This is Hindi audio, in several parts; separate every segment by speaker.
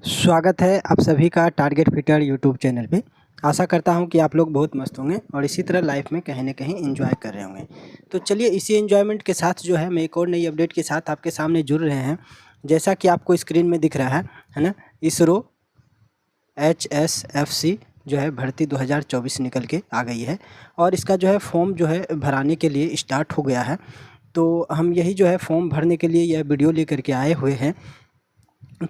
Speaker 1: स्वागत है आप सभी का टारगेट फिटर यूट्यूब चैनल पे। आशा करता हूं कि आप लोग बहुत मस्त होंगे और इसी तरह लाइफ में कहीं न कहीं एंजॉय कर रहे होंगे। तो चलिए इसी एंजॉयमेंट के साथ जो है मैं एक और नई अपडेट के साथ आपके सामने जुड़ रहे हैं। जैसा कि आपको स्क्रीन में दिख रहा है ना? इसरो HSFC जो है भर्ती 2024 निकल के आ गई है और इसका जो है फॉर्म जो है भराने के लिए स्टार्ट हो गया है। तो हम यही जो है फॉर्म भरने के लिए यह वीडियो लेकर के आए हुए हैं।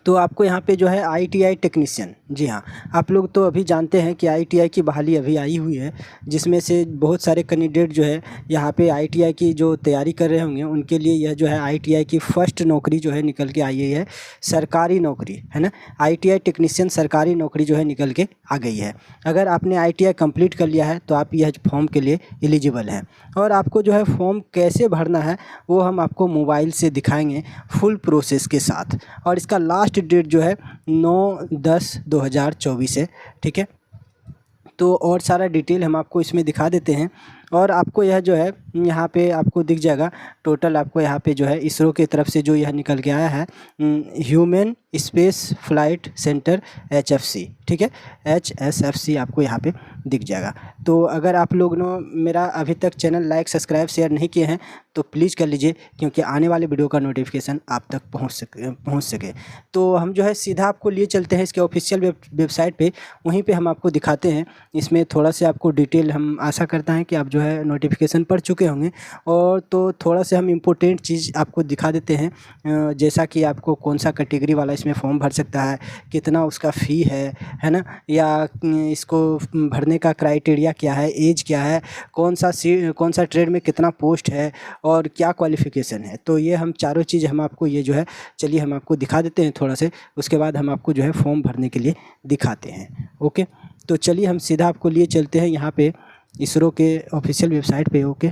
Speaker 1: तो आपको यहाँ पे जो है ITI टेक्नीशियन, जी हाँ, आप लोग तो अभी जानते हैं कि ITI की बहाली अभी आई हुई है, जिसमें से बहुत सारे कैंडिडेट जो है यहाँ पे ITI की जो तैयारी कर रहे होंगे उनके लिए यह जो है ITI की फ़र्स्ट नौकरी जो है निकल के आई है, सरकारी नौकरी है ना। ITI टेक्नीशियन सरकारी नौकरी जो है निकल के आ गई है। अगर आपने ITI कंप्लीट कर लिया है तो आप यह फॉर्म के लिए एलिजिबल हैं और आपको जो है फॉर्म कैसे भरना है वो हम आपको मोबाइल से दिखाएंगे फुल प्रोसेस के साथ। और इसका लास्ट डेट जो है 9/10/2024 है, ठीक है। तो और सारा डिटेल हम आपको इसमें दिखा देते हैं और आपको यह जो है यहाँ पे आपको दिख जाएगा टोटल। आपको यहाँ पे जो है इसरो की तरफ से जो यह निकल के आया है human space flight centre HFC, ठीक है, HSFC आपको यहाँ पे दिख जाएगा। तो अगर आप लोग ने मेरा अभी तक चैनल लाइक सब्सक्राइब शेयर नहीं किए हैं तो प्लीज़ कर लीजिए, क्योंकि आने वाले वीडियो का नोटिफिकेशन आप तक पहुँच सके। तो हम जो है सीधा आपको लिए चलते हैं इसके ऑफिशियल वेबसाइट पे, वहीं पे हम आपको दिखाते हैं। इसमें थोड़ा सा आपको डिटेल, हम आशा करता है कि आप जो है नोटिफिकेशन पढ़ चुके होंगे और तो थोड़ा सा हम इम्पोर्टेंट चीज़ आपको दिखा देते हैं। जैसा कि आपको कौन सा कैटेगरी वाला इसमें फॉर्म भर सकता है, कितना उसका फ़ी है ना, या इसको भरने का क्राइटेरिया क्या है, एज क्या है, कौन सा ट्रेड में कितना पोस्ट है और क्या क्वालिफ़िकेशन है। तो ये हम चारों चीज़ हम आपको ये जो है, चलिए हम आपको दिखा देते हैं थोड़ा से, उसके बाद हम आपको जो है फॉर्म भरने के लिए दिखाते हैं। ओके, तो चलिए हम सीधा आपको लिए चलते हैं यहाँ पे इसरो के ऑफिशियल वेबसाइट पे। ओके,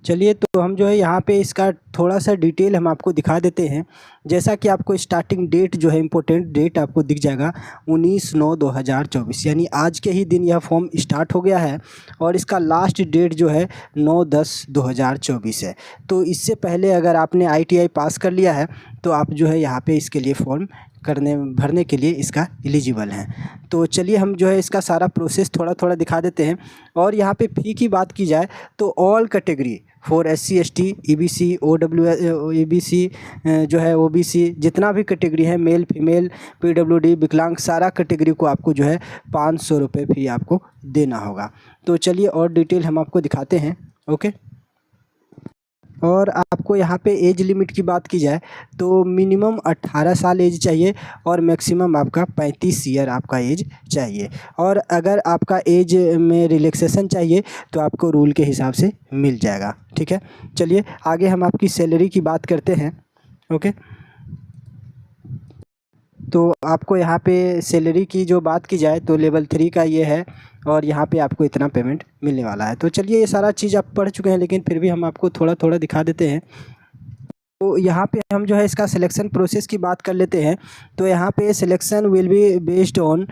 Speaker 1: चलिए तो हम जो है यहाँ पे इसका थोड़ा सा डिटेल हम आपको दिखा देते हैं। जैसा कि आपको स्टार्टिंग डेट जो है, इम्पोर्टेंट डेट आपको दिख जाएगा 19/9/2024, यानी आज के ही दिन यह फॉर्म स्टार्ट हो गया है और इसका लास्ट डेट जो है 9/10/2024 है। तो इससे पहले अगर आपने ITI पास कर लिया है तो आप जो है यहाँ पे इसके लिए फॉर्म भरने के लिए इसका एलिजिबल हैं। तो चलिए हम जो है इसका सारा प्रोसेस थोड़ा थोड़ा दिखा देते हैं। और यहाँ पे फ़ी की बात की जाए तो all category for SC ST EBC EBC जो है OBC, जितना भी कैटेगरी है, मेल फीमेल PWD विकलांग, सारा कैटेगरी को आपको जो है 500 रुपये फ़ी आपको देना होगा। तो चलिए और डिटेल हम आपको दिखाते हैं। ओके, और आपको यहाँ पे एज लिमिट की बात की जाए तो मिनिमम 18 साल एज चाहिए और मैक्सिमम आपका 35 ईयर आपका एज चाहिए। और अगर आपका एज में रिलैक्सेशन चाहिए तो आपको रूल के हिसाब से मिल जाएगा, ठीक है। चलिए आगे हम आपकी सैलरी की बात करते हैं। ओके, तो आपको यहाँ पे सैलरी की जो बात की जाए तो लेवल 3 का ये है और यहाँ पे आपको इतना पेमेंट मिलने वाला है। तो चलिए ये सारा चीज़ आप पढ़ चुके हैं, लेकिन फिर भी हम आपको थोड़ा थोड़ा दिखा देते हैं। तो यहाँ पे हम जो है इसका सिलेक्शन प्रोसेस की बात कर लेते हैं। तो यहाँ पे selection will be based on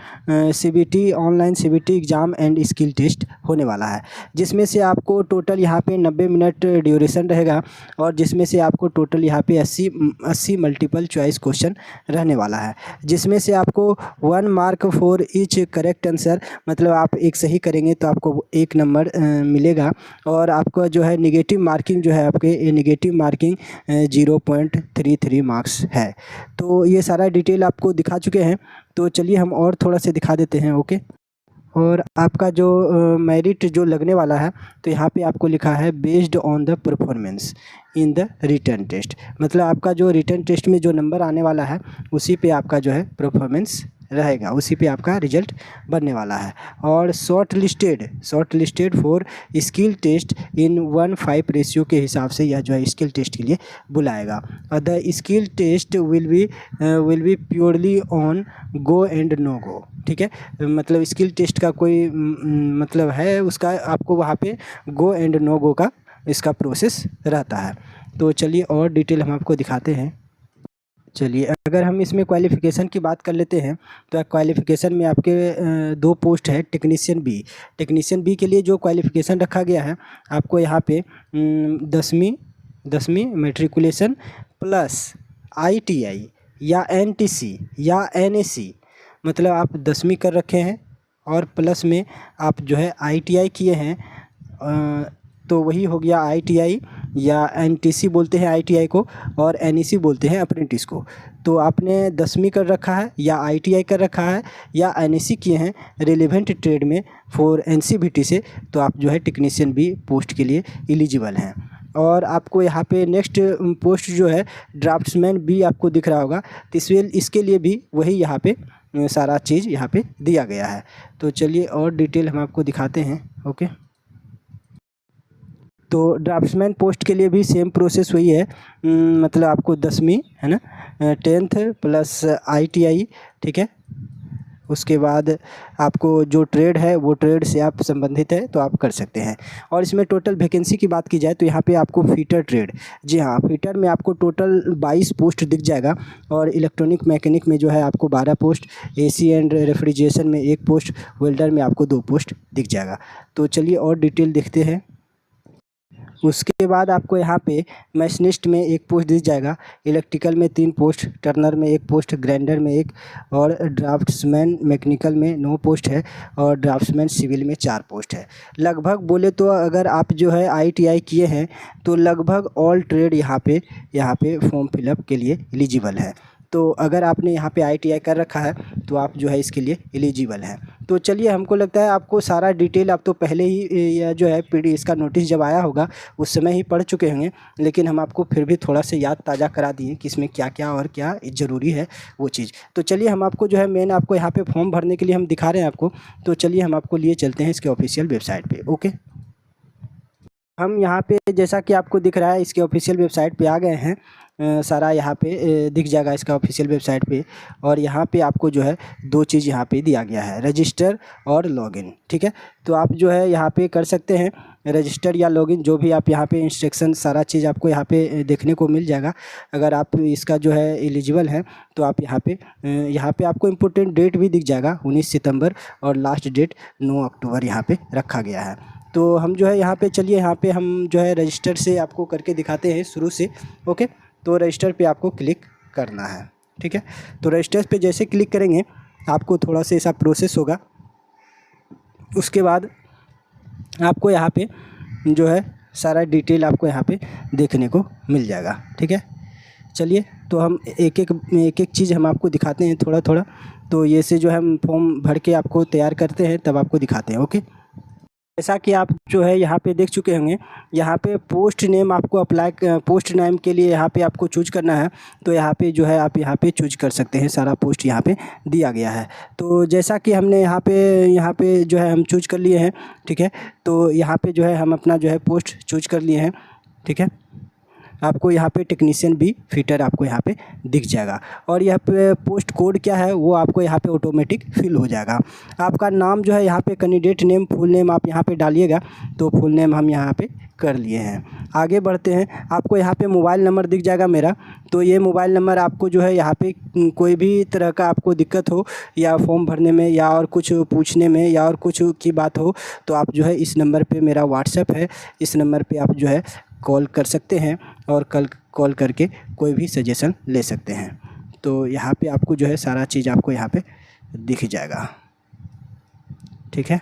Speaker 1: CBT, online CBT exam and skill test होने वाला है, जिसमें से आपको टोटल यहाँ पे 90 मिनट ड्यूरेशन रहेगा और जिसमें से आपको टोटल यहाँ पे 80 मल्टीपल चॉइस क्वेश्चन रहने वाला है, जिसमें से आपको 1 mark for each correct answer, मतलब आप एक सही करेंगे तो आपको 1 नंबर मिलेगा। और आपका जो है निगेटिव मार्किंग जो है, आपके निगेटिव मार्किंग 0.33 मार्क्स है। तो ये सारा डिटेल आपको दिखा चुके हैं। तो चलिए हम और थोड़ा सा दिखा देते हैं। ओके, और आपका जो मेरिट जो लगने वाला है तो यहाँ पे आपको लिखा है based on the performance in the written test, मतलब आपका जो रिटन टेस्ट में जो नंबर आने वाला है उसी पे आपका जो है परफॉर्मेंस रहेगा, उसी पे आपका रिजल्ट बनने वाला है। और short listed for skill test in 1:5 ratio के हिसाब से यह जो है स्किल टेस्ट के लिए बुलाएगा। The skill test will be purely on go and no go, ठीक है। मतलब स्किल टेस्ट का कोई मतलब है उसका, आपको वहाँ पे गो एंड नो गो का इसका प्रोसेस रहता है। तो चलिए और डिटेल हम आपको दिखाते हैं। चलिए अगर हम इसमें क्वालिफ़िकेशन की बात कर लेते हैं तो क्वालिफ़िकेशन में आपके 2 पोस्ट है टेक्नीशियन बी के लिए जो क्वालिफ़िकेशन रखा गया है आपको यहाँ पे 10वीं मैट्रिकुलेशन प्लस ITI या एनटीसी या एनएसी, मतलब आप 10वीं कर रखे हैं और प्लस में आप जो है आईटीआई किए हैं, तो वही हो गया आईटीआई, या एनटीसी बोलते हैं आईटीआई को और एनईसी बोलते हैं अप्रेंटिस को। तो आपने 10वीं कर रखा है या आईटीआई कर रखा है या एनएसी किए हैं रिलेवेंट ट्रेड में फॉर एनसीवीटी से, तो आप जो है टेक्नीशियन भी पोस्ट के लिए एलिजिबल हैं। और आपको यहाँ पे नेक्स्ट पोस्ट जो है ड्राफ्ट्समैन भी आपको दिख रहा होगा, तो इसके लिए भी वही यहाँ पे सारा चीज़ यहाँ पे दिया गया है। तो चलिए और डिटेल हम आपको दिखाते हैं। ओके, तो ड्राफ्ट्समैन पोस्ट के लिए भी सेम प्रोसेस वही है, मतलब आपको 10वीं है ना, 10th प्लस आईटीआई, ठीक है। उसके बाद आपको जो ट्रेड है वो ट्रेड से आप संबंधित है तो आप कर सकते हैं। और इसमें टोटल वैकेंसी की बात की जाए तो यहाँ पे आपको फीटर ट्रेड, जी हाँ, फीटर में आपको टोटल 22 पोस्ट दिख जाएगा। और इलेक्ट्रॉनिक मैकेनिक में जो है आपको 12 पोस्ट, एसी एंड रेफ्रिजरेशन में 1 पोस्ट, वेल्डर में आपको 2 पोस्ट दिख जाएगा। तो चलिए और डिटेल देखते हैं। उसके बाद आपको यहाँ पे मशीनिस्ट में 1 पोस्ट दिख जाएगा, इलेक्ट्रिकल में 3 पोस्ट, टर्नर में 1 पोस्ट, ग्राइंडर में 1, और ड्राफ्ट्समैन मैकेनिकल में 9 पोस्ट है, और ड्राफ्ट्समैन सिविल में 4 पोस्ट है। लगभग बोले तो अगर आप जो है आईटीआई किए हैं तो लगभग ऑल ट्रेड यहाँ पे फॉर्म फिलअप के लिए एलिजिबल है। तो अगर आपने यहाँ पे आईटीआई कर रखा है तो आप जो है इसके लिए एलिजिबल हैं। तो चलिए, हमको लगता है आपको सारा डिटेल आप तो पहले ही यह जो है पीडी इसका नोटिस जब आया होगा उस समय ही पढ़ चुके होंगे, लेकिन हम आपको फिर भी थोड़ा सा याद ताज़ा करा दिए कि इसमें क्या क्या और क्या ज़रूरी है वो चीज़। तो चलिए, हम आपको जो है मेन आपको यहाँ पे फॉर्म भरने के लिए हम दिखा रहे हैं आपको। तो चलिए हम आपको लिए चलते हैं इसके ऑफिशियल वेबसाइट पे। ओके, हम यहाँ पे जैसा कि आपको दिख रहा है इसके ऑफिशियल वेबसाइट पे आ गए हैं। सारा यहाँ पे दिख जाएगा इसका ऑफिशियल वेबसाइट पे। और यहाँ पे आपको जो है 2 चीज़ यहाँ पे दिया गया है, रजिस्टर और लॉगिन, ठीक है। तो आप जो है यहाँ पे कर सकते हैं रजिस्टर या लॉगिन, जो भी आप यहाँ पे इंस्ट्रक्शन सारा चीज़ आपको यहाँ पे देखने को मिल जाएगा। अगर आप इसका जो है एलिजिबल हैं तो आप यहाँ पे आपको इम्पोर्टेंट डेट भी दिख जाएगा 19 सितंबर, और लास्ट डेट 9 अक्टूबर यहाँ पे रखा गया है। तो हम जो है यहाँ पे, चलिए यहाँ पे हम जो है रजिस्टर से आपको करके दिखाते हैं शुरू से। ओके, तो रजिस्टर पे आपको क्लिक करना है, ठीक है। तो रजिस्टर पे जैसे क्लिक करेंगे आपको थोड़ा सा ऐसा प्रोसेस होगा। उसके बाद आपको यहाँ पे जो है सारा डिटेल आपको यहाँ पे देखने को मिल जाएगा, ठीक है। चलिए, तो हम एक एक चीज़ हम आपको दिखाते हैं थोड़ा थोड़ा। तो ये से जो है हम फॉर्म भर के आपको तैयार करते हैं तब आपको दिखाते हैं। ओके, जैसा कि आप जो है यहाँ पे देख चुके होंगे, यहाँ पे पोस्ट नेम आपको पोस्ट नेम के लिए यहाँ पे आपको चूज करना है। तो यहाँ पे जो है आप यहाँ पे चूज कर सकते हैं, सारा पोस्ट यहाँ पे दिया गया है। तो जैसा कि हमने यहाँ पे जो है हम चूज कर लिए हैं, ठीक है। तो यहाँ पे जो है हम अपना जो है पोस्ट चूज कर लिए हैं, ठीक है। आपको यहाँ पे टेक्नीशियन भी फिटर आपको यहाँ पे दिख जाएगा। और यहाँ पे पोस्ट कोड क्या है वो आपको यहाँ पे ऑटोमेटिक फिल हो जाएगा। आपका नाम जो है यहाँ पे कैंडिडेट नेम, फुल नेम आप यहाँ पे डालिएगा। तो फुल नेम हम यहाँ पे कर लिए हैं। आगे बढ़ते हैं, आपको यहाँ पे मोबाइल नंबर दिख जाएगा मेरा। तो ये मोबाइल नंबर आपको जो है यहाँ पे कोई भी तरह का आपको दिक्कत हो या फॉर्म भरने में या और कुछ पूछने में या और कुछ की बात हो, तो आप जो है इस नंबर पे, मेरा व्हाट्सएप है, इस नंबर पे आप जो है कॉल कर सकते हैं और कॉल करके कोई भी सजेशन ले सकते हैं। तो यहाँ पे आपको जो है सारा चीज़ आपको यहाँ पे दिख जाएगा, ठीक है।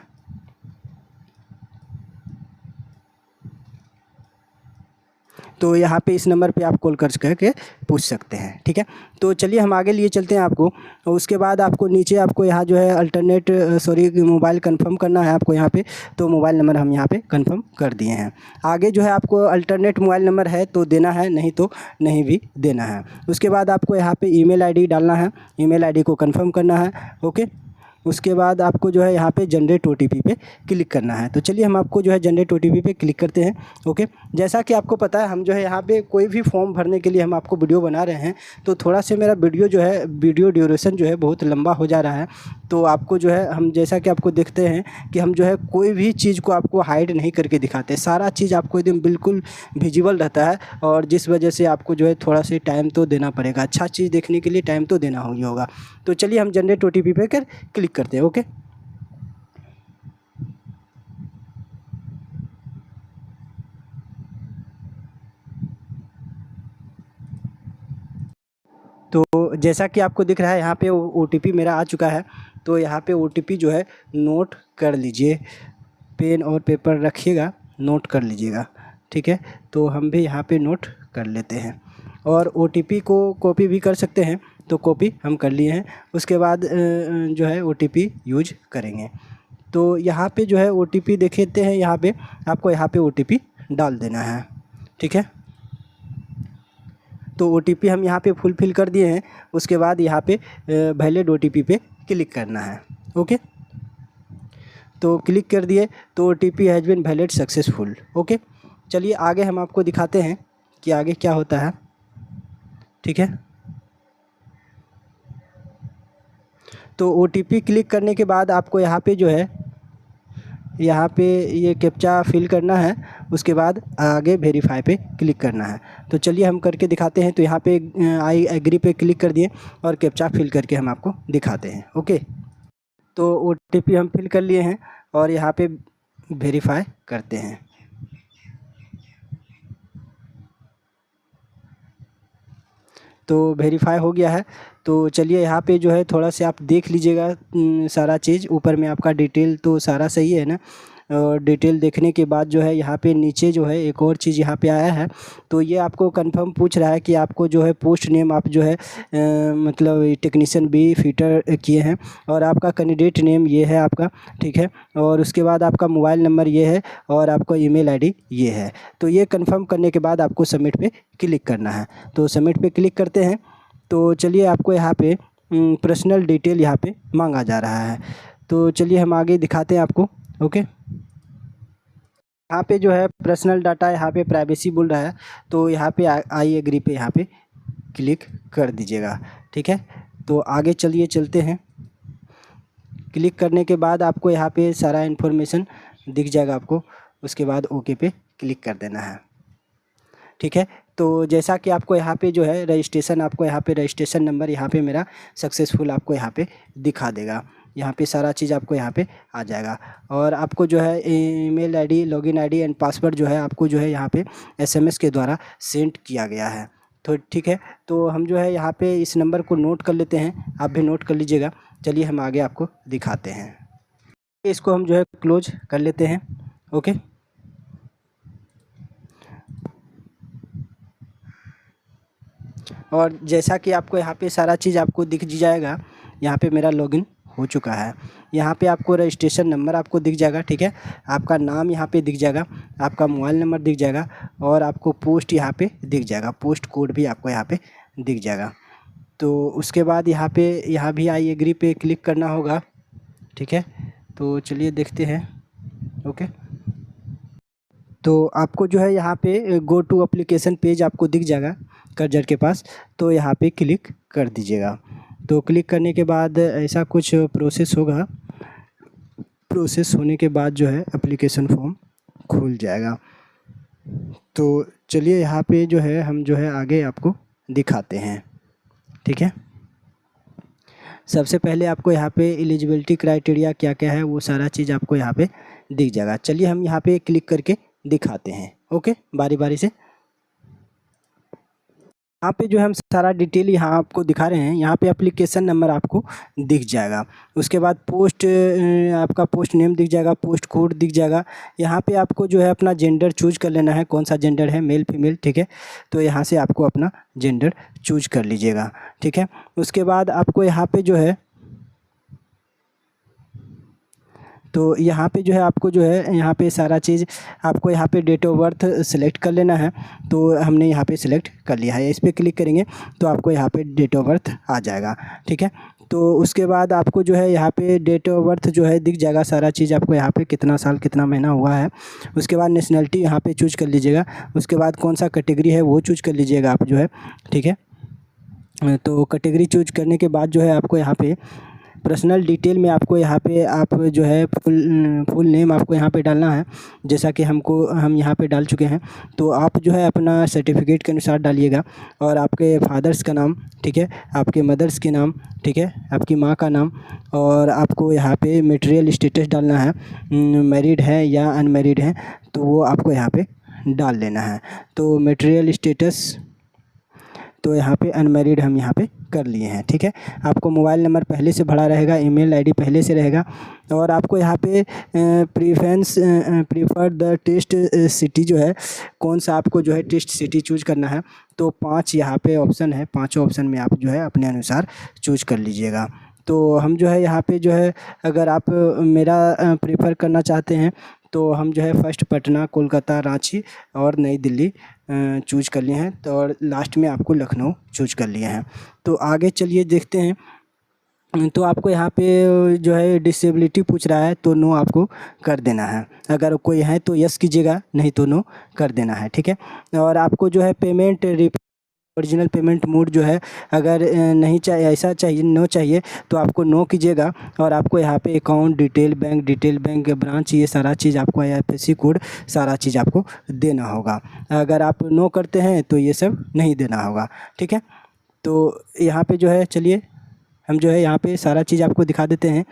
Speaker 1: तो यहाँ पे इस नंबर पे आप कॉल कर करके पूछ सकते हैं, ठीक है। तो चलिए हम आगे लिए चलते हैं आपको। उसके बाद आपको नीचे आपको यहाँ जो है मोबाइल कंफर्म करना है आपको यहाँ पे। तो मोबाइल नंबर हम यहाँ पे कंफर्म कर दिए हैं। आगे जो है आपको अल्टरनेट मोबाइल नंबर है तो देना है, नहीं तो नहीं भी देना है। उसके बाद आपको यहाँ पे ईमेल आईडी डालना है, ईमेल आईडी को कंफर्म करना है। ओके, उसके बाद आपको जो है यहाँ पे जनरेट ओटीपी पे क्लिक करना है। तो चलिए हम आपको जो है जनरेट ओटीपी पे क्लिक करते हैं। ओके, जैसा कि आपको पता है हम जो है यहाँ पे कोई भी फॉर्म भरने के लिए हम आपको वीडियो बना रहे हैं, तो थोड़ा सा मेरा वीडियो ड्यूरेशन जो है बहुत लंबा हो जा रहा है। तो आपको जो है हम जैसा कि आपको देखते हैं कि हम जो है कोई भी चीज़ को आपको हाइड नहीं करके दिखाते, सारा चीज़ आपको एकदम बिल्कुल विजिबल रहता है। और जिस वजह से आपको जो है थोड़ा सा टाइम तो देना पड़ेगा, अच्छा चीज़ देखने के लिए टाइम तो देना ही होगा। तो चलिए हम जनरेट ओटीपी पे क्लिक करते हैं। ओके, तो जैसा कि आपको दिख रहा है यहाँ पे OTP मेरा आ चुका है। तो यहाँ पे OTP जो है नोट कर लीजिए, पेन और पेपर रखिएगा, नोट कर लीजिएगा, ठीक है। तो हम भी यहाँ पे नोट कर लेते हैं और OTP को कॉपी भी कर सकते हैं, तो कॉपी हम कर लिए हैं। उसके बाद जो है OTP यूज करेंगे। तो यहाँ पे जो है OTP देखते हैं, यहाँ पे आपको यहाँ पे OTP डाल देना है, ठीक है। तो OTP हम यहाँ पे फुलफिल कर दिए हैं। उसके बाद यहाँ पे वैलिड OTP पे क्लिक करना है, ओके। तो क्लिक कर दिए तो OTP has been valid successful, okay. चलिए आगे हम आपको दिखाते हैं कि आगे क्या होता है, ठीक है। तो OTP क्लिक करने के बाद आपको यहाँ पे जो है, यहाँ पे ये कैप्चा फिल करना है। उसके बाद आगे वेरीफाई पे क्लिक करना है। तो चलिए हम करके दिखाते हैं। तो यहाँ पे आई एग्री पे क्लिक कर दिए और कैप्चा फिल करके हम आपको दिखाते हैं, ओके। तो OTP हम फिल कर लिए हैं और यहाँ पे वेरीफाई करते हैं। तो वेरीफाई हो गया है। तो चलिए यहाँ पे जो है थोड़ा सा आप देख लीजिएगा सारा चीज़। ऊपर में आपका डिटेल तो सारा सही है ना। और डिटेल देखने के बाद जो है यहाँ पे नीचे जो है एक और चीज़ यहाँ पे आया है। तो ये आपको कंफर्म पूछ रहा है कि आपको जो है पोस्ट नेम आप जो है मतलब टेक्नीशियन बी फिटर किए हैं और आपका कैंडिडेट नेम ये है आपका, ठीक है। और उसके बाद आपका मोबाइल नंबर ये है और आपका ईमेल आईडी ये है। तो ये कंफर्म करने के बाद आपको सबमिट पे क्लिक करना है। तो सबमिट पे क्लिक करते हैं। तो चलिए आपको यहाँ पे पर्सनल डिटेल यहाँ पे मांगा जा रहा है। तो चलिए हम आगे दिखाते हैं आपको, ओके। यहाँ पे जो है पर्सनल डाटा यहाँ पे प्राइवेसी बोल रहा है। तो यहाँ पे आई एग्री पे यहाँ पे क्लिक कर दीजिएगा, ठीक है। तो आगे चलिए चलते हैं। क्लिक करने के बाद आपको यहाँ पे सारा इन्फॉर्मेशन दिख जाएगा आपको। उसके बाद ओके पे क्लिक कर देना है, ठीक है। तो जैसा कि आपको यहाँ पे जो है रजिस्ट्रेशन, आपको यहाँ पे रजिस्ट्रेशन नंबर यहाँ पे मेरा सक्सेसफुल आपको यहाँ पे दिखा देगा। यहाँ पे सारा चीज़ आपको यहाँ पे आ जाएगा। और आपको जो है email ID, login ID and password जो है आपको जो है यहाँ पे SMS के द्वारा सेंड किया गया है। तो ठीक है, तो हम जो है यहाँ पे इस नंबर को नोट कर लेते हैं, आप भी नोट कर लीजिएगा। चलिए हम आगे आपको दिखाते हैं। इसको हम जो है क्लोज कर लेते हैं, ओके। और जैसा कि आपको यहाँ पे सारा चीज़ आपको दिख जाएगा। यहाँ पे मेरा लॉगिन हो चुका है। यहाँ पे आपको रजिस्ट्रेशन नंबर आपको दिख जाएगा, ठीक है। आपका नाम यहाँ पे दिख जाएगा, आपका मोबाइल नंबर दिख जाएगा और आपको पोस्ट यहाँ पे दिख जाएगा, पोस्ट कोड भी आपको यहाँ पे दिख जाएगा। तो उसके बाद यहाँ पे यहाँ भी आई एग्री पे क्लिक करना होगा, ठीक है। तो चलिए देखते हैं, ओके। तो आपको जो है यहाँ पे गो टू एप्लीकेशन पेज आपको दिख जाएगा कर्जर के पास। तो यहाँ पे क्लिक कर दीजिएगा। तो क्लिक करने के बाद ऐसा कुछ प्रोसेस होगा। प्रोसेस होने के बाद जो है एप्लीकेशन फॉर्म खुल जाएगा। तो चलिए यहाँ पे जो है हम जो है आगे आपको दिखाते हैं, ठीक है। सबसे पहले आपको यहाँ पे एलिजिबिलिटी क्राइटेरिया क्या क्या है वो सारा चीज़ आपको यहाँ पे दिख जाएगा। चलिए हम यहाँ पे क्लिक करके दिखाते हैं, ओके, बारी बारी से। यहाँ पे जो है हम सारा डिटेल यहाँ आपको दिखा रहे हैं। यहाँ पे एप्लीकेशन नंबर आपको दिख जाएगा। उसके बाद पोस्ट आपका पोस्ट नेम दिख जाएगा, पोस्ट कोड दिख जाएगा। यहाँ पे आपको जो है अपना जेंडर चूज कर लेना है, कौन सा जेंडर है, मेल फीमेल, ठीक है। तो यहाँ से आपको अपना जेंडर चूज कर लीजिएगा, ठीक है। उसके बाद आपको यहाँ पे जो है, तो यहाँ पे जो है आपको जो है यहाँ पे सारा चीज़ आपको यहाँ पे डेट ऑफ बर्थ सेलेक्ट कर लेना है। तो हमने यहाँ पे सिलेक्ट कर लिया है। इस पर क्लिक करेंगे तो आपको यहाँ पे डेट ऑफ बर्थ आ जाएगा, ठीक है। तो उसके बाद आपको जो है यहाँ पे डेट ऑफ बर्थ जो है दिख जाएगा सारा चीज़ आपको यहाँ पे कितना साल कितना महीना हुआ है। उसके बाद नेशनलिटी यहाँ पे चूज कर लीजिएगा। उसके बाद कौन सा कैटेगरी है वो चूज कर लीजिएगा आप जो है, ठीक है। तो कैटेगरी चूज करने के बाद जो है आपको यहाँ पे पर्सनल डिटेल में आपको यहाँ पे आप जो है फुल नेम आपको यहाँ पे डालना है, जैसा कि हम यहाँ पे डाल चुके हैं। तो आप जो है अपना सर्टिफिकेट के अनुसार डालिएगा और आपके फादर्स का नाम, ठीक है, आपके मदर्स के नाम, ठीक है, आपकी माँ का नाम। और आपको यहाँ पे मटेरियल स्टेटस डालना है, मैरिड है या अनमैरिड है, तो वो आपको यहाँ पे डाल लेना है। तो मटेरियल स्टेटस, तो यहाँ पे अनमैरिड हम यहाँ पे कर लिए हैं। ठीक है, आपको मोबाइल नंबर पहले से भरा रहेगा, ईमेल आईडी पहले से रहेगा, और आपको यहाँ पे प्रीफर द टेस्ट सिटी जो है, कौन सा आपको जो है टेस्ट सिटी चूज करना है। तो 5 यहाँ पे ऑप्शन है, पाँचों ऑप्शन में आप जो है अपने अनुसार चूज कर लीजिएगा। तो हम जो है यहाँ पे जो है, अगर आप मेरा प्रीफर करना चाहते हैं तो हम जो है फर्स्ट पटना, कोलकाता, रांची और नई दिल्ली चूज कर लिए हैं, तो और लास्ट में आपको लखनऊ चूज कर लिए हैं। तो आगे चलिए देखते हैं। तो आपको यहाँ पे जो है डिसेबिलिटी पूछ रहा है, तो नो आपको कर देना है। अगर कोई है तो यस कीजिएगा, नहीं तो नो कर देना है। ठीक है, और आपको जो है पेमेंट ओरिजिनल पेमेंट मोड जो है, अगर नहीं चाहिए, ऐसा चाहिए, नो चाहिए, तो आपको नो कीजिएगा। और आपको यहाँ पे account detail, bank detail, bank branch, ये सारा चीज़ आपको, IFSC कोड, सारा चीज़ आपको देना होगा। अगर आप नो करते हैं तो ये सब नहीं देना होगा। ठीक है, तो यहाँ पे जो है, चलिए हम जो है यहाँ पे सारा चीज़ आपको दिखा देते हैं।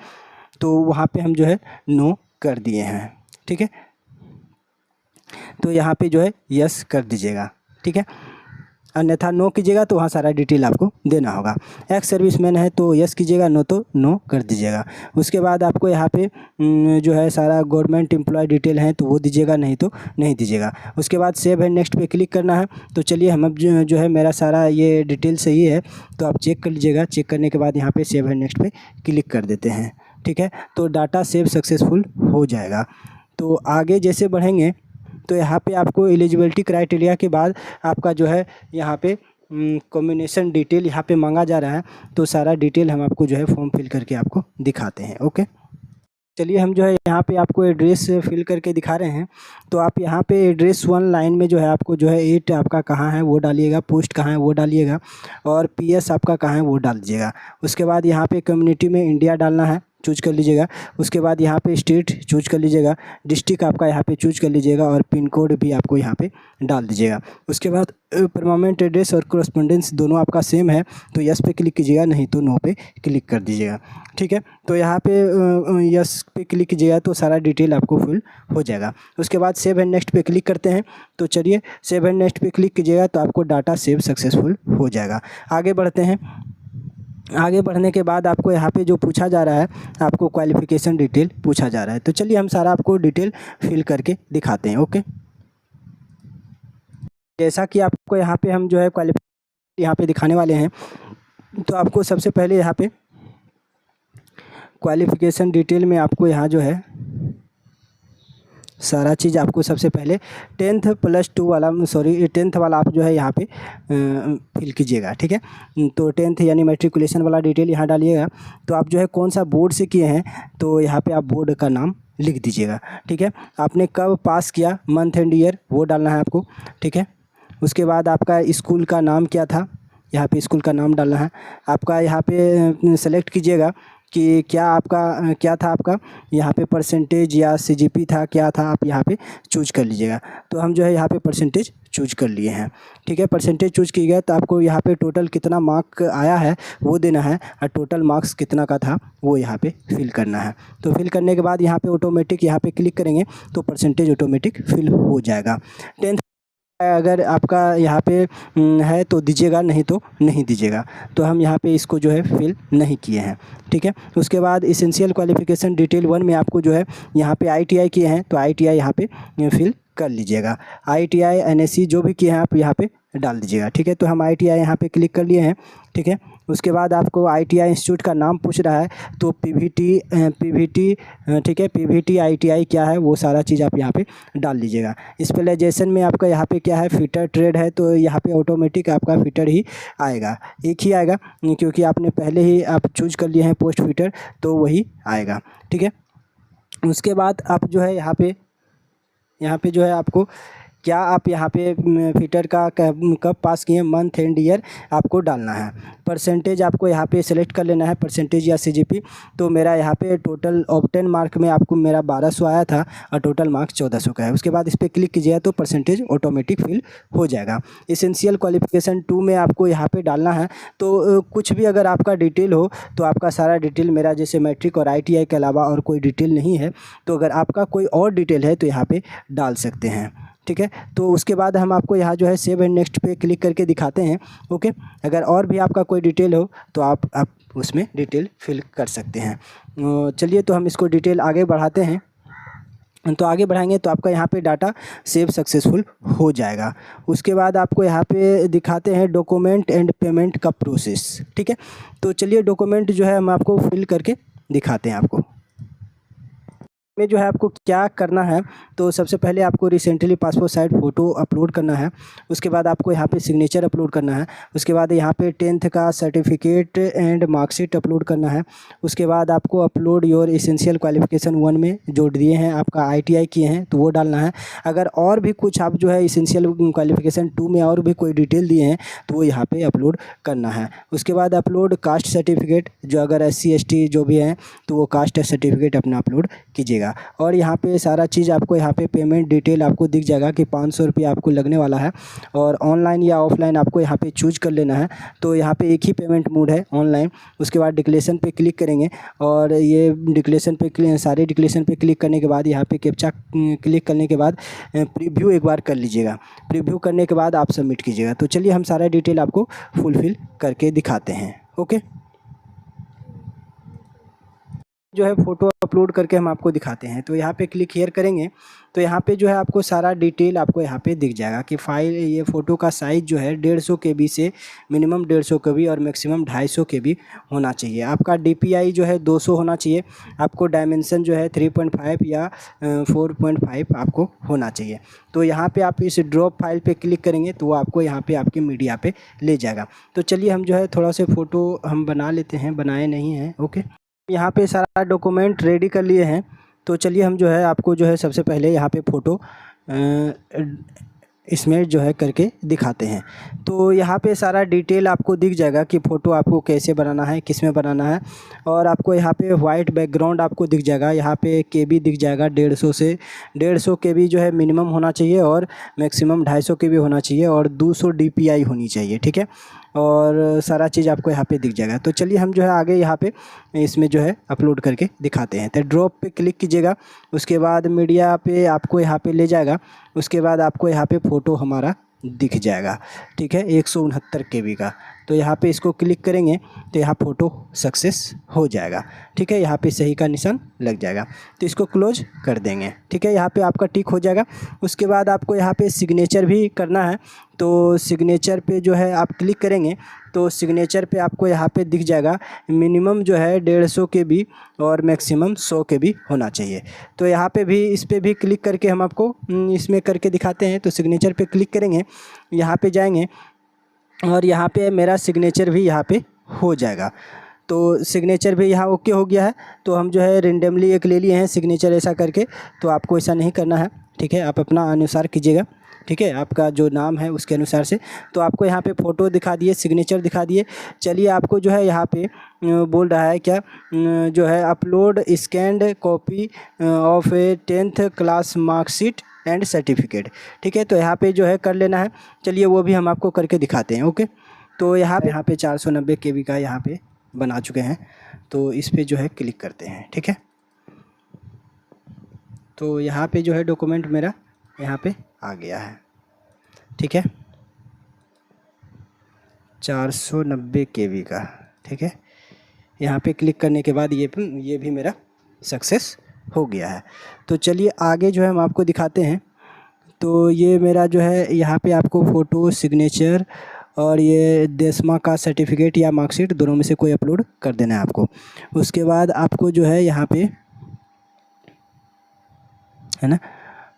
Speaker 1: तो वहाँ पे हम जो है नो कर दिए हैं। ठीक है, तो यहाँ पे जो है यस कर दीजिएगा। ठीक है, अन्यथा नो कीजिएगा तो वहाँ सारा डिटेल आपको देना होगा। एक्स सर्विसमैन है तो यस कीजिएगा, नो तो नो कर दीजिएगा। उसके बाद आपको यहाँ पे जो है सारा गवर्नमेंट एम्प्लॉय डिटेल है तो वो दीजिएगा, नहीं तो नहीं दीजिएगा। उसके बाद सेव एंड नेक्स्ट पे क्लिक करना है। तो चलिए हम अब जो है मेरा सारा ये डिटेल सही है, तो आप चेक कर लीजिएगा। चेक करने के बाद यहाँ पर सेव एंड नेक्स्ट पे क्लिक कर देते हैं। ठीक है, तो डाटा सेव सक्सेसफुल हो जाएगा। तो आगे जैसे बढ़ेंगे तो यहाँ पे आपको एलिजिबिलिटी क्राइटेरिया के बाद आपका जो है यहाँ पे कॉम्बिनेशन डिटेल यहाँ पे मांगा जा रहा है। तो सारा डिटेल हम आपको जो है फॉर्म फिल करके आपको दिखाते हैं। ओके, चलिए हम जो है यहाँ पे आपको एड्रेस फिल करके दिखा रहे हैं। तो आप यहाँ पे एड्रेस 1 लाइन में जो है आपको जो है 8 आपका कहाँ है वो डालिएगा, पोस्ट कहाँ है वो डालिएगा, और PS आपका कहाँ है वो डाल दीजिएगा। उसके बाद यहाँ पे कम्युनिटी में इंडिया डालना है, चूज कर लीजिएगा। उसके बाद यहाँ पे स्टेट चूज कर लीजिएगा, डिस्ट्रिक्ट आपका यहाँ पे चूज कर लीजिएगा, और पिन कोड भी आपको यहाँ पे डाल दीजिएगा। उसके बाद परमानेंट एड्रेस और कोरेस्पोंडेंस दोनों आपका सेम है तो यस पे क्लिक कीजिएगा, नहीं तो नो पे क्लिक कर दीजिएगा। ठीक है, तो यहाँ पे यस पे क्लिक कीजिएगा तो सारा डिटेल आपको फिल हो जाएगा। उसके बाद सेव एंड नेक्स्ट पे क्लिक करते हैं। तो चलिए सेव एंड नेक्स्ट पे क्लिक कीजिएगा तो आपको डाटा सेव सक्सेसफुल हो जाएगा। आगे बढ़ते हैं। आगे बढ़ने के बाद आपको यहाँ पे जो पूछा जा रहा है, आपको क्वालिफ़िकेशन डिटेल पूछा जा रहा है। तो चलिए हम सारा आपको डिटेल फिल करके दिखाते हैं। ओके, जैसा कि आपको यहाँ पे हम जो है क्वालिफ़िकेशन यहाँ पे दिखाने वाले हैं। तो आपको सबसे पहले यहाँ पे क्वालिफ़िकेशन डिटेल में आपको यहाँ जो है सारा चीज़ आपको सबसे पहले 10th + 2 वाला, सॉरी 10th वाला आप जो है यहाँ पे फिल कीजिएगा। ठीक है, तो 10th यानी मैट्रिकुलेशन वाला डिटेल यहाँ डालिएगा। तो आप जो है कौन सा बोर्ड से किए हैं तो यहाँ पे आप बोर्ड का नाम लिख दीजिएगा। ठीक है, आपने कब पास किया, मंथ एंड ईयर वो डालना है आपको। ठीक है, उसके बाद आपका स्कूल का नाम क्या था, यहाँ पे स्कूल का नाम डालना है। आपका यहाँ पे सेलेक्ट कीजिएगा कि क्या आपका क्या था, आपका यहाँ पे परसेंटेज या CGP था, क्या था, आप यहाँ पे चूज कर लीजिएगा। तो हम जो है यहाँ पे परसेंटेज चूज कर लिए हैं। ठीक है, परसेंटेज चूज किया गया तो आपको यहाँ पे टोटल कितना मार्क आया है वो देना है, और टोटल मार्क्स कितना का था वो यहाँ पे फिल करना है। तो फिल करने के बाद यहाँ पे ऑटोमेटिक यहाँ पे क्लिक करेंगे तो परसेंटेज ऑटोमेटिक फिल हो जाएगा। 10th अगर आपका यहाँ पे है तो दीजिएगा, नहीं तो नहीं दीजिएगा। तो हम यहाँ पे इसको जो है फिल नहीं किए हैं। ठीक है, उसके बाद एसेंशियल क्वालिफ़िकेशन डिटेल 1 में आपको जो है यहाँ पे ITI किए हैं तो ITI यहाँ पे फिल कर लीजिएगा। ITI NSC जो भी किए हैं आप यहाँ पे डाल दीजिएगा। ठीक है, तो हम ITI यहाँ पे क्लिक कर लिए हैं। ठीक है, उसके बाद आपको ITI इंस्टीट्यूट का नाम पूछ रहा है तो PVT ठीक है, PVT ITI क्या है वो सारा चीज़ आप यहाँ पे डाल लीजिएगा। स्पेशलाइजेशन में आपका यहाँ पे क्या है, फिटर ट्रेड है तो यहाँ पे ऑटोमेटिक आपका फिटर ही आएगा, एक ही आएगा क्योंकि आपने पहले ही आप चूज कर लिए हैं पोस्ट फिटर तो वही आएगा। ठीक है, उसके बाद आप जो है यहाँ पे जो है आपको क्या आप यहाँ पे फिटर का कब पास किए, मंथ एंड ईयर आपको डालना है। परसेंटेज आपको यहाँ पे सेलेक्ट कर लेना है, परसेंटेज या CGP। तो मेरा यहाँ पे टोटल ऑफ 10 मार्क में आपको मेरा 1200 आया था और टोटल मार्क्स 1400 का है। उसके बाद इस पर क्लिक कीजिएगा तो परसेंटेज ऑटोमेटिक फिल हो जाएगा। एसेंशियल क्वालिफ़िकेशन 2 में आपको यहाँ पे डालना है। तो कुछ भी अगर आपका डिटेल हो तो आपका सारा डिटेल मेरा जैसे मैट्रिक और ITI के अलावा और कोई डिटेल नहीं है, तो अगर आपका कोई और डिटेल है तो यहाँ पर डाल सकते हैं। ठीक है। तो उसके बाद हम आपको यहाँ जो है सेव एंड नेक्स्ट पे क्लिक करके दिखाते हैं। ओके, अगर और भी आपका कोई डिटेल हो तो आप उसमें डिटेल फिल कर सकते हैं। चलिए तो हम इसको डिटेल आगे बढ़ाते हैं। तो आगे बढ़ाएंगे तो आपका यहाँ पे डाटा सेव सक्सेसफुल हो जाएगा। उसके बाद आपको यहाँ पे दिखाते हैं डॉक्यूमेंट एंड पेमेंट का प्रोसेस, ठीक है। तो चलिए डॉक्यूमेंट जो है हम आपको फिल करके दिखाते हैं आपको। में जो है आपको क्या करना है, तो सबसे पहले आपको recently passport size photo upload करना है। उसके बाद आपको यहाँ पे सिग्नेचर अपलोड करना है। उसके बाद यहाँ पे 10th का सर्टिफिकेट एंड मार्कशीट अपलोड करना है। उसके बाद आपको अपलोड योर एसेंशियल क्वालिफिकेशन 1 में जो दिए हैं आपका ITI किए हैं तो वो डालना है। अगर और भी कुछ आप जो है एसेंशियल क्वालिफिकेशन 2 में और भी कोई डिटेल दिए हैं तो वो यहाँ पर अपलोड करना है। उसके बाद अपलोड कास्ट सर्टिफिकेट, जो अगर SC ST जो भी हैं तो वो कास्ट सर्टिफिकेट अपना अपलोड कीजिएगा। और यहाँ पे सारा चीज़ आपको यहाँ पे पेमेंट डिटेल आपको दिख जाएगा कि 500 रुपये आपको लगने वाला है। और ऑनलाइन या ऑफलाइन आपको यहाँ पे चूज कर लेना है। तो यहाँ पे एक ही पेमेंट मोड है, ऑनलाइन। उसके बाद डिक्लेरेशन पे क्लिक करेंगे और ये डिक्लेरेशन पे सारे डिक्लेरेशन पे क्लिक करने के बाद यहाँ पे कैप्चा क्लिक करने के बाद प्रीव्यू एक बार कर लीजिएगा। प्रीव्यू करने के बाद आप सबमिट कीजिएगा। तो चलिए हम सारा डिटेल आपको फुलफिल करके दिखाते हैं। ओके, जो है फ़ोटो अपलोड करके हम आपको दिखाते हैं। तो यहाँ पे क्लिक हियर करेंगे तो यहाँ पे जो है आपको सारा डिटेल आपको यहाँ पे दिख जाएगा कि फाइल ये फ़ोटो का साइज़ जो है 150 KB से मिनिमम 150 KB और मैक्सिमम 250 KB होना चाहिए। आपका DPI जो है 200 होना चाहिए। आपको डायमेंशन जो है 3.5 या 4.5 आपको होना चाहिए। तो यहाँ पे आप इस ड्रॉप फाइल पे क्लिक करेंगे तो वो आपको यहाँ पे आपके मीडिया पे ले जाएगा। तो चलिए हम जो है थोड़ा से फ़ोटो हम बना लेते हैं, बनाए नहीं हैं। ओके, यहाँ पे सारा डॉक्यूमेंट रेडी कर लिए हैं। तो चलिए हम जो है आपको जो है सबसे पहले यहाँ पे फ़ोटो इसमें जो है करके दिखाते हैं। तो यहाँ पे सारा डिटेल आपको दिख जाएगा कि फ़ोटो आपको कैसे बनाना है, किस में बनाना है। और आपको यहाँ पे वाइट बैकग्राउंड आपको दिख जाएगा। यहाँ पे KB दिख जाएगा 150 से 150 KB जो है मिनिमम होना चाहिए और मैक्सिमम 250 KB होना चाहिए और 200 DPI होनी चाहिए, ठीक है। और सारा चीज़ आपको यहाँ पे दिख जाएगा। तो चलिए हम जो है आगे यहाँ पे इसमें जो है अपलोड करके दिखाते हैं। तो ड्रॉप पे क्लिक कीजिएगा। उसके बाद मीडिया पे आपको यहाँ पे ले जाएगा। उसके बाद आपको यहाँ पे फ़ोटो हमारा दिख जाएगा, ठीक है, 169 KB का। तो यहाँ पे इसको क्लिक करेंगे तो यहाँ फ़ोटो सक्सेस हो जाएगा, ठीक है। यहाँ पे सही का निशान लग जाएगा। तो इसको क्लोज कर देंगे, ठीक है। यहाँ पे आपका टिक हो जाएगा। उसके बाद आपको यहाँ पे सिग्नेचर भी करना है। तो सिग्नेचर पे जो है आप क्लिक करेंगे तो सिग्नेचर पे आपको यहाँ पे दिख जाएगा मिनिमम जो है 150 KB और मैक्सिमम 100 KB होना चाहिए। तो यहाँ पे भी इस पर भी क्लिक करके हम आपको इसमें करके दिखाते हैं। तो सिग्नेचर पे क्लिक करेंगे, यहाँ पे जाएंगे और यहाँ पे मेरा सिग्नेचर भी यहाँ पे हो जाएगा। तो सिग्नेचर भी यहाँ ओके हो गया है। तो हम जो है रेंडमली एक ले लिए हैं सिग्नेचर ऐसा करके। तो आपको ऐसा नहीं करना है, ठीक है। आप अपना अनुसार कीजिएगा, ठीक है, आपका जो नाम है उसके अनुसार से। तो आपको यहाँ पे फ़ोटो दिखा दिए, सिग्नेचर दिखा दिए। चलिए आपको जो है यहाँ पे बोल रहा है क्या जो है upload scanned copy of A 10th class marksheet and certificate, ठीक है। तो यहाँ पे जो है कर लेना है। चलिए वो भी हम आपको करके दिखाते हैं। ओके, तो यहाँ पे 490 KB का यहाँ पे बना चुके हैं। तो इस पे जो है क्लिक करते हैं, ठीक है। तो यहाँ पे जो है डॉक्यूमेंट मेरा यहाँ पे आ गया है, ठीक है, 490 KB का, ठीक है। यहाँ पे क्लिक करने के बाद ये भी मेरा सक्सेस हो गया है। तो चलिए आगे जो है हम आपको दिखाते हैं। तो ये मेरा जो है यहाँ पे आपको फ़ोटो, सिग्नेचर और ये 10वां का सर्टिफिकेट या मार्कशीट दोनों में से कोई अपलोड कर देना है आपको। उसके बाद आपको जो है यहाँ पे है ना,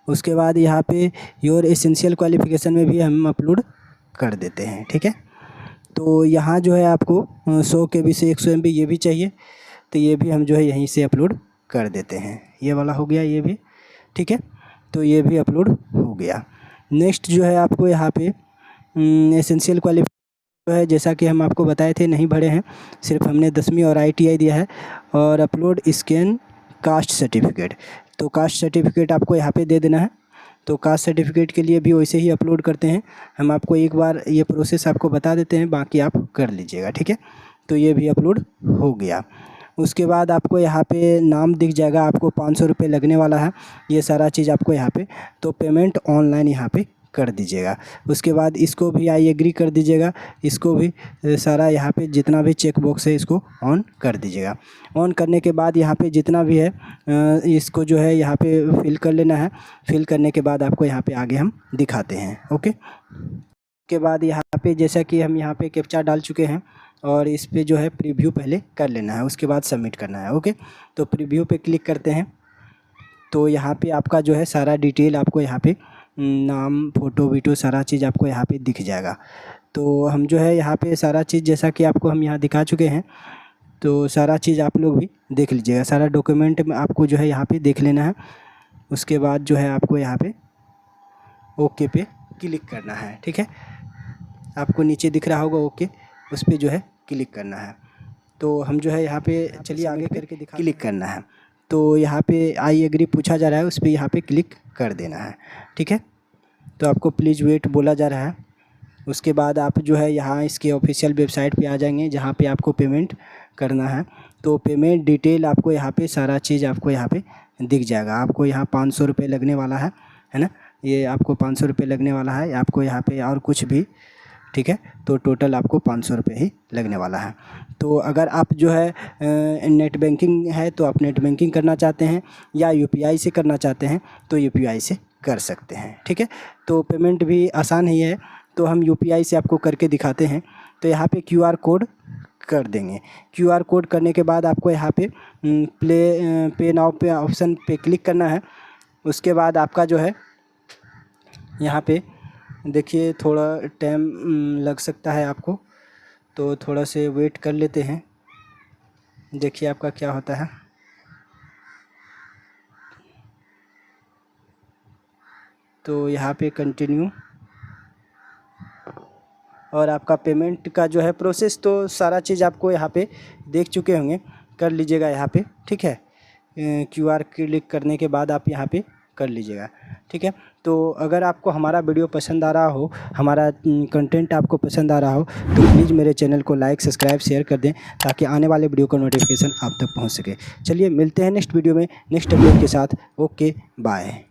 Speaker 1: उसके बाद यहाँ पे योर एसेंशियल क्वालिफिकेशन में भी हम अपलोड कर देते हैं, ठीक है। तो यहाँ जो है आपको 100 KB से 100 MB ये भी चाहिए। तो ये भी हम जो है यहीं से अपलोड कर देते हैं। ये वाला हो गया, ये भी, ठीक है। तो ये भी अपलोड हो गया। नेक्स्ट जो है आपको यहाँ पे एसेंशियल क्वालिफिकेशन जो है जैसा कि हम आपको बताए थे नहीं भरे हैं, सिर्फ हमने 10वीं और ITI दिया है। और अपलोड स्कैन कास्ट सर्टिफिकेट, तो कास्ट सर्टिफिकेट आपको यहाँ पे दे देना है। तो कास्ट सर्टिफिकेट के लिए भी वैसे ही अपलोड करते हैं। हम आपको एक बार ये प्रोसेस आपको बता देते हैं, बाकी आप कर लीजिएगा, ठीक है। तो ये भी अपलोड हो गया। उसके बाद आपको यहाँ पे नाम दिख जाएगा, आपको 500 रुपये लगने वाला है, ये सारा चीज़ आपको यहाँ पे। तो पेमेंट ऑनलाइन यहाँ पे कर दीजिएगा। उसके बाद इसको भी आई एग्री कर दीजिएगा, इसको भी सारा यहाँ पे जितना भी चेक बॉक्स है इसको ऑन कर दीजिएगा। ऑन करने के बाद यहाँ पे जितना भी है इसको जो है यहाँ पे फिल कर लेना है। फिल करने के बाद आपको यहाँ पे आगे हम दिखाते हैं। ओके, के बाद यहाँ पे जैसा कि हम यहाँ पे कैप्चा डाल चुके हैं और इस पे जो है प्रीव्यू पहले कर लेना है, उसके बाद सबमिट करना है। ओके, तो प्रीव्यू पे क्लिक करते हैं तो यहाँ पे आपका जो है सारा डिटेल आपको यहाँ पे नाम, फ़ोटो वीडियो सारा चीज़ आपको यहाँ पे दिख जाएगा। तो हम जो है यहाँ पे सारा चीज़ जैसा कि आपको हम यहाँ दिखा चुके हैं, तो सारा चीज़ आप लोग भी देख लीजिएगा। सारा डॉक्यूमेंट में आपको जो है यहाँ पे देख लेना है। उसके बाद जो है आपको यहाँ पे ओके पे क्लिक करना है। ठीक है, आपको नीचे दिख रहा होगा ओके, उस पर जो है क्लिक करना है। तो हम जो है यहाँ पे चलिए आगे करके दिखा, क्लिक करना है। तो यहाँ पे आई एग्री पूछा जा रहा है, उस पर यहाँ पे क्लिक कर देना है। ठीक है, तो आपको प्लीज़ वेट बोला जा रहा है। उसके बाद आप जो है यहाँ इसके ऑफिशियल वेबसाइट पे आ जाएंगे जहाँ पे आपको पेमेंट करना है। तो पेमेंट डिटेल आपको यहाँ पे सारा चीज़ आपको यहाँ पे दिख जाएगा। आपको यहाँ 500 रुपये लगने वाला है ना, ये आपको 500 रुपये लगने वाला है आपको यहाँ पे, और कुछ भी। ठीक है, तो टोटल आपको 500 रुपये ही लगने वाला है। तो अगर आप जो है नेट बैंकिंग है तो आप नेट बैंकिंग करना चाहते हैं या यूपीआई से करना चाहते हैं तो यूपीआई से कर सकते हैं। ठीक है, तो पेमेंट भी आसान ही है, तो हम यूपीआई से आपको करके दिखाते हैं। तो यहाँ पे क्यूआर कोड कर देंगे। क्यूआर कोड करने के बाद आपको यहाँ पे पे नाउ पे ऑप्शन पे क्लिक करना है। उसके बाद आपका जो है यहाँ पे देखिए थोड़ा टाइम लग सकता है आपको, तो थोड़ा से वेट कर लेते हैं, देखिए आपका क्या होता है। तो यहाँ पे कंटिन्यू, और आपका पेमेंट का जो है प्रोसेस तो सारा चीज़ आपको यहाँ पे देख चुके होंगे, कर लीजिएगा यहाँ पे। ठीक है, क्यूआर क्लिक करने के बाद आप यहाँ पे कर लीजिएगा। ठीक है, तो अगर आपको हमारा वीडियो पसंद आ रहा हो, हमारा कंटेंट आपको पसंद आ रहा हो, तो प्लीज़ मेरे चैनल को लाइक, सब्सक्राइब, शेयर कर दें ताकि आने वाले वीडियो का नोटिफिकेशन आप तक पहुंच सके। चलिए मिलते हैं नेक्स्ट वीडियो में नेक्स्ट अपडेट के साथ। Okay, bye.